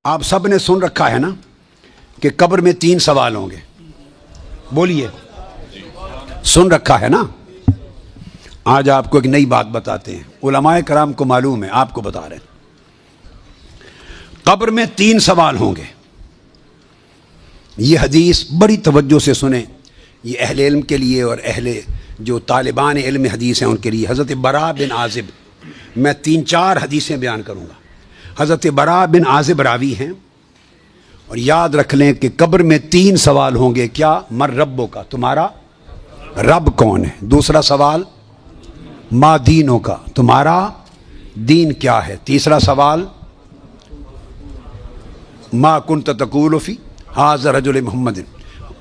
آپ سب نے سن رکھا ہے نا کہ قبر میں 3 سوال ہوں گے. بولیے, سن رکھا ہے نا؟ آج آپ کو ایک نئی بات بتاتے ہیں. علماء کرام کو معلوم ہے, آپ کو بتا رہے ہیں. قبر میں 3 سوال ہوں گے. یہ حدیث بڑی توجہ سے سنیں. یہ اہل علم کے لیے اور اہل جو طالبان علم حدیث ہیں ان کے لیے. حضرت براء بن عازب, میں 3-4 حدیثیں بیان کروں گا. حضرت براء بن عازب راوی ہیں, اور یاد رکھ لیں کہ قبر میں 3 سوال ہوں گے. کیا؟ مر ربوں کا, تمہارا رب کون ہے. دوسرا سوال ما دینوں کا, تمہارا دین کیا ہے. تیسرا سوال ما کنت تقول فی ھذا رجل محمد,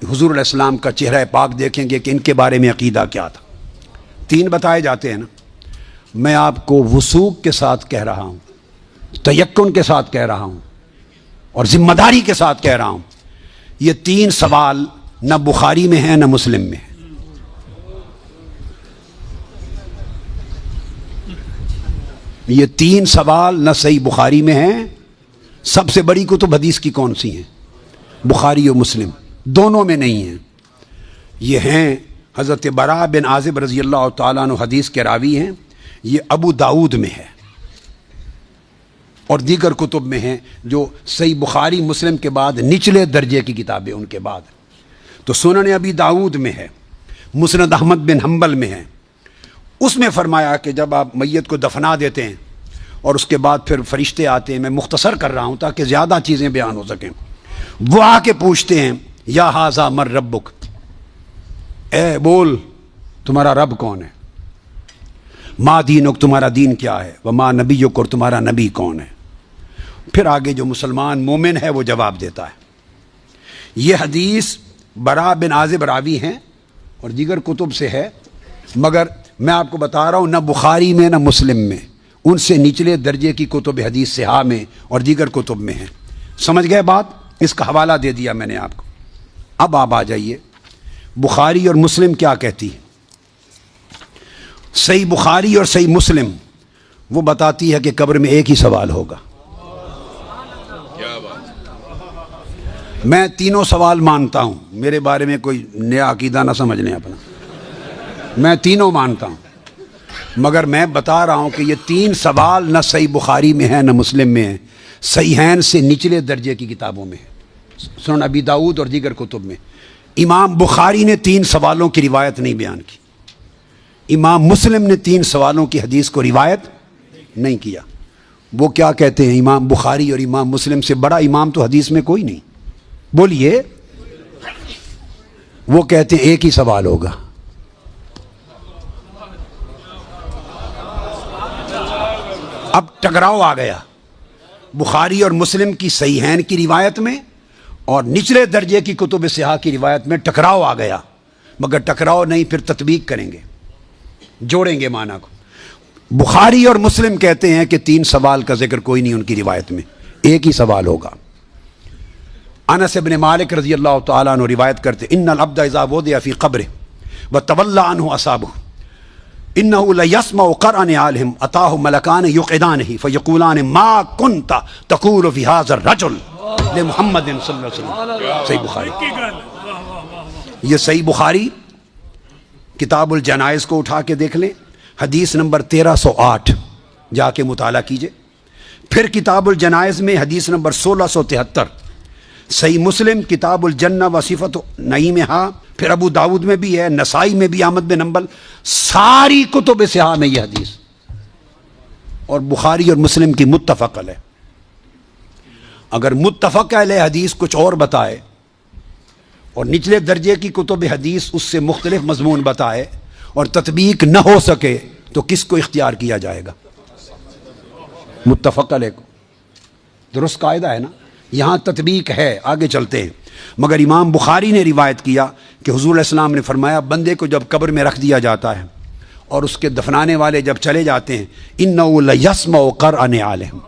حضور علیہ السلام کا چہرہ پاک دیکھیں گے کہ ان کے بارے میں عقیدہ کیا تھا. 3 بتائے جاتے ہیں نا. میں آپ کو وثوق کے ساتھ کہہ رہا ہوں, تیقن کے ساتھ کہہ رہا ہوں, اور ذمہ داری کے ساتھ کہہ رہا ہوں, یہ 3 سوال نہ بخاری میں ہیں نہ مسلم میں ہیں. یہ 3 سوال نہ صحیح بخاری میں ہیں. سب سے بڑی کتب حدیث کی کون سی ہیں؟ بخاری و مسلم, دونوں میں نہیں ہیں. یہ ہیں حضرت براء بن عازب رضی اللہ تعالیٰ عنہ حدیث کے راوی ہیں. یہ ابو داؤد میں ہے اور دیگر کتب میں ہیں جو صحیح بخاری مسلم کے بعد نچلے درجے کی کتابیں ان کے بعد. تو سنن ابی داؤد میں ہے, مسند احمد بن حنبل میں ہے. اس میں فرمایا کہ جب آپ میت کو دفنا دیتے ہیں اور اس کے بعد پھر فرشتے آتے ہیں, میں مختصر کر رہا ہوں تاکہ زیادہ چیزیں بیان ہو سکیں. وہ آ کے پوچھتے ہیں یا ھذا مر ربک, اے بول تمہارا رب کون ہے. ما دینک, تمہارا دین کیا ہے. وما نبیک, اور تمہارا نبی کون ہے. پھر آگے جو مسلمان مومن ہے وہ جواب دیتا ہے. یہ حدیث براء بن عازب راوی ہیں اور دیگر کتب سے ہے, مگر میں آپ کو بتا رہا ہوں نہ بخاری میں نہ مسلم میں, ان سے نچلے درجے کی کتب حدیث صحاح میں اور دیگر کتب میں ہیں. سمجھ گئے بات؟ اس کا حوالہ دے دیا میں نے آپ کو. اب آپ آ جائیے بخاری اور مسلم کیا کہتی ہے. صحیح بخاری اور صحیح مسلم وہ بتاتی ہے کہ قبر میں ایک ہی سوال ہوگا. میں تینوں سوال مانتا ہوں, میرے بارے میں کوئی نیا عقیدہ نہ سمجھ لیں اپنا. میں تینوں مانتا ہوں, مگر میں بتا رہا ہوں کہ یہ 3 سوال نہ صحیح بخاری میں ہیں نہ مسلم میں ہیں, صحیحین سے نچلے درجے کی کتابوں میں ہیں, سنن ابی داؤد اور دیگر کتب میں. امام بخاری نے 3 سوالوں کی روایت نہیں بیان کی. امام مسلم نے 3 سوالوں کی حدیث کو روایت نہیں کیا. وہ کیا کہتے ہیں, امام بخاری اور امام مسلم سے بڑا امام تو حدیث میں کوئی نہیں. بولیے. وہ کہتے ہیں ایک ہی سوال ہوگا. اب ٹکراؤ آ گیا بخاری اور مسلم کی صحیحین کی روایت میں اور نچلے درجے کی کتب صحاح کی روایت میں. ٹکراؤ آ گیا, مگر ٹکراؤ نہیں, پھر تطبیق کریں گے, جوڑیں گے معنی کو. بخاری اور مسلم کہتے ہیں کہ 3 سوال کا ذکر کوئی نہیں ان کی روایت میں, ایک ہی سوال ہوگا. انس بن مالک رضی اللہ تعالیٰ عنہ روایت کرتے ان العبد اذا وضع فی قبره وتولى عنه اصحابه انه ليسمع قرأ نعالهم اتاه ملکان یقعدانه فیقولان ما كنت تقول في هذا الرجل لمحمد صلی اللہ علیہ وسلم. صحیح بخاری. یہ صحیح بخاری کتاب الجنائز کو اٹھا کے دیکھ لیں, حدیث نمبر 1308 جا کے مطالعہ کیجئے. پھر کتاب الجنائز میں حدیث نمبر 1673. صحیح مسلم کتاب الجنہ و صفت نعیمہا, پھر ابو داود میں بھی ہے, نسائی میں بھی, احمد بن حنبل, ساری کتب صحاح میں یہ حدیث. اور بخاری اور مسلم کی متفق علیہ. اگر متفق علیہ حدیث کچھ اور بتائے اور نچلے درجے کی کتب حدیث اس سے مختلف مضمون بتائے اور تطبیق نہ ہو سکے تو کس کو اختیار کیا جائے گا؟ متفق علیہ کو. درست قاعدہ ہے نا. یہاں تطبیق ہے, آگے چلتے ہیں. مگر امام بخاری نے روایت کیا کہ حضور علیہ السلام نے فرمایا بندے کو جب قبر میں رکھ دیا جاتا ہے اور اس کے دفنانے والے جب چلے جاتے ہیں, انہ لیسمع قرأ نعالہم,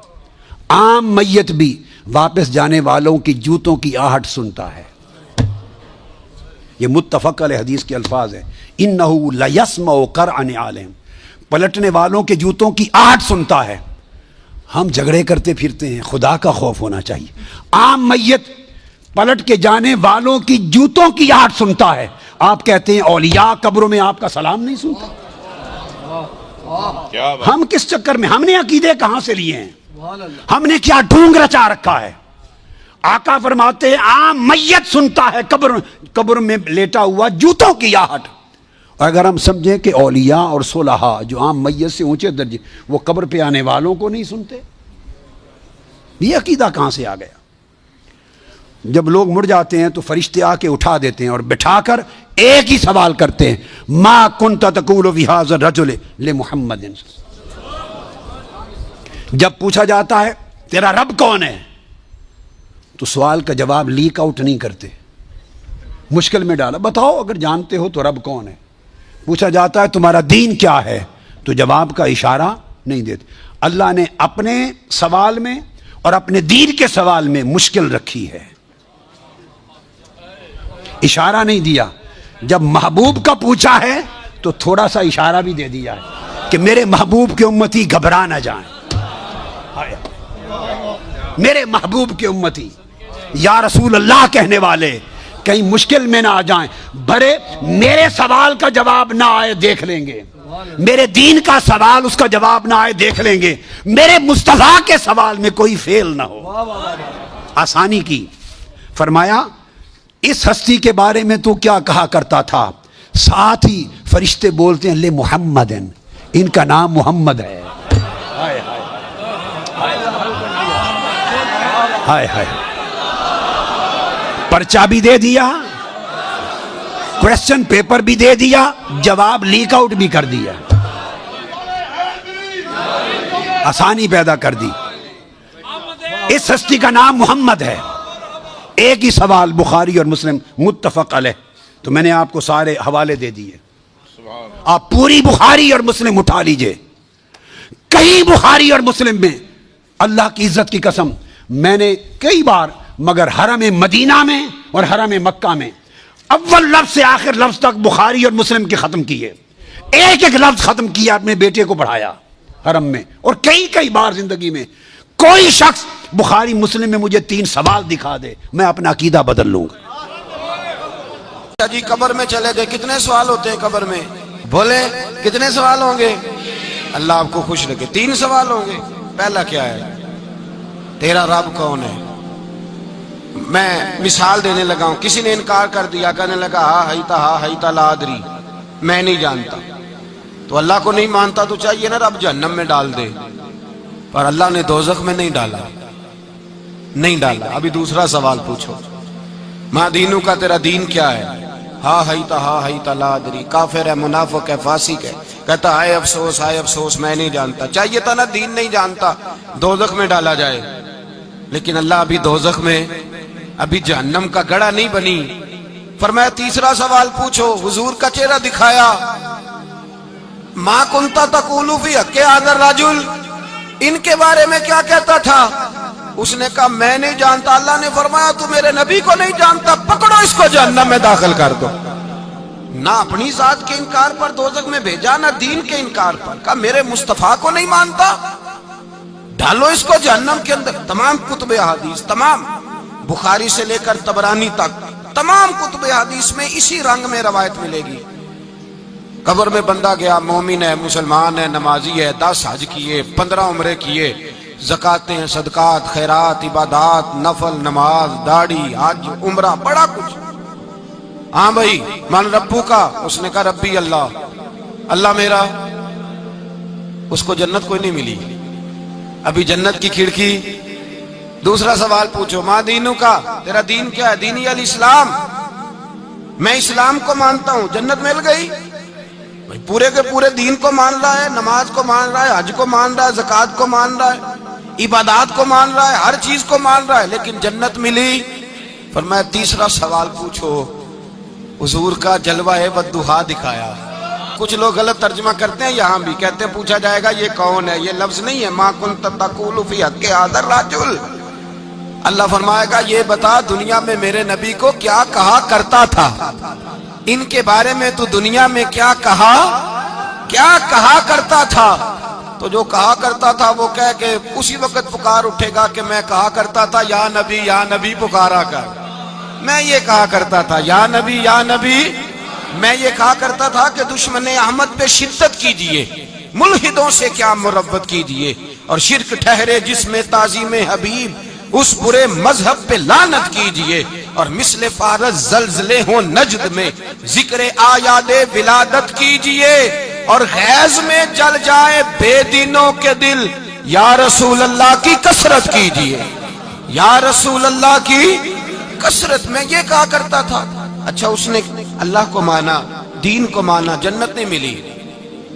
عام میت بھی واپس جانے والوں کی جوتوں کی آہٹ سنتا ہے. یہ متفق علیہ حدیث کے الفاظ ہیں. انہ لیسمع قرأ نعالہم, پلٹنے والوں کے جوتوں کی آہٹ سنتا ہے. ہم جھگڑے کرتے پھرتے ہیں، خدا کا خوف ہونا چاہیے۔ عام میت پلٹ کے جانے والوں کی جوتوں کی آہٹ سنتا ہے، آپ کہتے ہیں اولیاء قبروں میں آپ کا سلام نہیں سنتا۔ ہم کس چکر میں، ہم نے عقیدے کہاں سے لیے ہیں؟ ہم نے کیا ڈھونگ رچا رکھا ہے؟ آقا فرماتے ہیں عام میت سنتا ہے قبر میں لیٹا ہوا جوتوں کی آہٹ۔ اگر ہم سمجھیں کہ اولیاء اور صلحاء جو عام میت سے اونچے درجے، وہ قبر پہ آنے والوں کو نہیں سنتے، یہ عقیدہ کہاں سے آ گیا؟ جب لوگ مڑ جاتے ہیں تو فرشتے آ کے اٹھا دیتے ہیں اور بٹھا کر ایک ہی سوال کرتے ہیں، ما کنت تقول فی ھذا الرجل لمحمد۔ جب پوچھا جاتا ہے تیرا رب کون ہے تو سوال کا جواب لیک آؤٹ نہیں کرتے، مشکل میں ڈالا، بتاؤ اگر جانتے ہو تو رب کون ہے۔ پوچھا جاتا ہے تمہارا دین کیا ہے تو جواب کا اشارہ نہیں دیتے۔ اللہ نے اپنے سوال میں اور اپنے دین کے سوال میں مشکل رکھی ہے، اشارہ نہیں دیا۔ جب محبوب کا پوچھا ہے تو تھوڑا سا اشارہ بھی دے دیا ہے کہ میرے محبوب کے امتی گھبرا نہ جائیں، میرے محبوب کے امتی یا رسول اللہ کہنے والے کہیں مشکل میں نہ آ جائیں، بھرے میرے سوال کا جواب نہ آئے دیکھ لیں گے، میرے دین کا سوال اس کا جواب نہ آئے دیکھ لیں گے، میرے مصطفیٰ کے سوال میں کوئی فیل نہ ہو، آسانی کی۔ فرمایا اس ہستی کے بارے میں تو کیا کہا کرتا تھا؟ ساتھ ہی فرشتے بولتے ہیں لے محمد، ان کا نام محمد ہے۔ ہائے ہائے ہائے، پرچہ بھی دے دیا، کویسچن پیپر بھی دے دیا، جواب لیک آؤٹ بھی کر دیا، آسانی پیدا کر دی۔ اس ہستی کا نام محمد ہے۔ ایک ہی سوال بخاری اور مسلم متفق علیہ، تو میں نے آپ کو سارے حوالے دے دیے، آپ پوری بخاری اور مسلم اٹھا لیجئے۔ کئی بخاری اور مسلم میں اللہ کی عزت کی قسم میں نے کئی بار، مگر حرم مدینہ میں اور حرم مکہ میں اول لفظ سے آخر لفظ تک بخاری اور مسلم کے ختم کیے، ایک ایک لفظ ختم کیا، اپنے بیٹے کو پڑھایا حرم میں، اور کئی بار زندگی میں کوئی شخص بخاری مسلم میں مجھے 3 سوال دکھا دے، میں اپنا عقیدہ بدل لوں گا۔ جی قبر میں چلے گئے، کتنے سوال ہوتے ہیں قبر میں؟ بولے کتنے سوال ہوں گے؟ اللہ آپ کو خوش رکھے، 3 سوال ہوں گے۔ پہلا کیا ہے؟ تیرا رب کون ہے؟ میں مثال دینے لگا ہوں، کسی نے انکار کر دیا، کہنے لگا ہا ہیتا لا ادری، میں نہیں جانتا، تو اللہ کو نہیں مانتا تو چاہیے نا رب جہنم میں ڈال دے، پر اللہ نے دوزخ میں نہیں ڈالا، نہیں ڈالا۔ ابھی دوسرا سوال پوچھو، ماں دینوں کا تیرا دین کیا ہے؟ ہا ہیتا لا ادری، کافر ہے، منافق ہے، فاسق ہے، کہتا ہائے افسوس میں نہیں جانتا۔ چاہیے تھا نا دین نہیں جانتا دوزخ میں ڈالا جائے، لیکن اللہ ابھی دوزخ میں، ابھی جہنم کا گڑھا نہیں بنی۔ فرمایا تیسرا سوال پوچھو، حضور کا چہرہ دکھایا، ما کنتا تقول فی حق ھذا الرجل، ان کے بارے میں کیا کہتا تھا؟ اس نے کہا میں نہیں جانتا۔ اللہ نے فرمایا تو میرے نبی کو نہیں جانتا، پکڑو اس کو جہنم میں داخل کر دو۔ نہ اپنی ذات کے انکار پر دوزخ میں بھیجا، نہ دین کے انکار پر، کہا میرے مصطفیٰ کو نہیں مانتا، ڈالو اس کو جہنم کے اندر۔ تمام کتب حدیث، تمام بخاری سے لے کر طبرانی تک، تمام کتب حدیث میں اسی رنگ میں روایت ملے گی۔ قبر میں بندہ گیا، مومن ہے، مسلمان ہے، نمازی ہے، 10 حج کیے، 15 عمرے کیے، زکاتیں، صدقات، خیرات، عبادات، نفل، نماز، داڑھی، حج، عمرہ، بڑا کچھ۔ ہاں بھائی من ربو کا، اس نے کہا ربی اللہ، اللہ میرا، اس کو جنت کوئی نہیں ملی، ابھی جنت کی کھڑکی۔ دوسرا سوال پوچھو، ماں دینوں کا، تیرا دین کیا ہے؟ دینی الاسلام، میں اسلام کو مانتا ہوں، جنت مل گئی؟ بھائی پورے کے پورے دین کو مان رہا ہے، نماز کو مان رہا ہے، حج کو مان رہا ہے، زکوٰۃ کو مان رہا ہے، عبادات کو مان رہا ہے، ہر چیز کو مان رہا ہے، لیکن جنت ملی؟ فرمایا تیسرا سوال پوچھو، حضور کا جلوہ والضحیٰ دکھایا۔ کچھ لوگ غلط ترجمہ کرتے ہیں، یہاں بھی کہتے ہیں پوچھا جائے گا یہ کون ہے، یہ لفظ نہیں ہے، ما کنت تقول فی حق ھذا الرجل۔ اللہ فرمائے گا یہ بتا دنیا میں میرے نبی کو کیا کہا کرتا تھا، ان کے بارے میں تو دنیا میں کیا کہا کرتا تھا؟ تو جو کہا کرتا تھا وہ کہہ کہ اسی وقت پکار اٹھے گا کہ میں کہا کرتا تھا یا نبی پکارا کر. میں یہ کہا کرتا تھا یا نبی. میں یہ کہا کرتا تھا کہ دشمن احمد پہ شدت کیجئے، ملحدوں سے کیا مربت کیجئے، اور شرک ٹھہرے جس میں تعظیم حبیب اس برے مذہب پہ لعنت کیجئے، اور مثل فارس زلزلے ہوں نجد میں ذکر آیات ولادت کیجئے، اور غیظ میں جل جائے بے دینوں کے دل، یا رسول اللہ کی کثرت کیجئے، یا رسول اللہ کی کثرت. میں یہ کہا کرتا تھا. اچھا اس نے اللہ کو مانا، دین کو مانا، جنت نہیں ملی.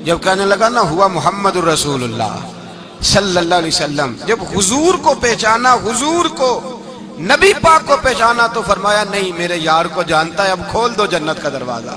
جب کہنے لگا نا ہوا محمد الرسول اللہ صلی اللہ علیہ وسلم، جب حضور کو پہچانا، حضور کو، نبی پاک کو پہچانا، تو فرمایا نہیں میرے یار کو جانتا ہے، اب کھول دو جنت کا دروازہ.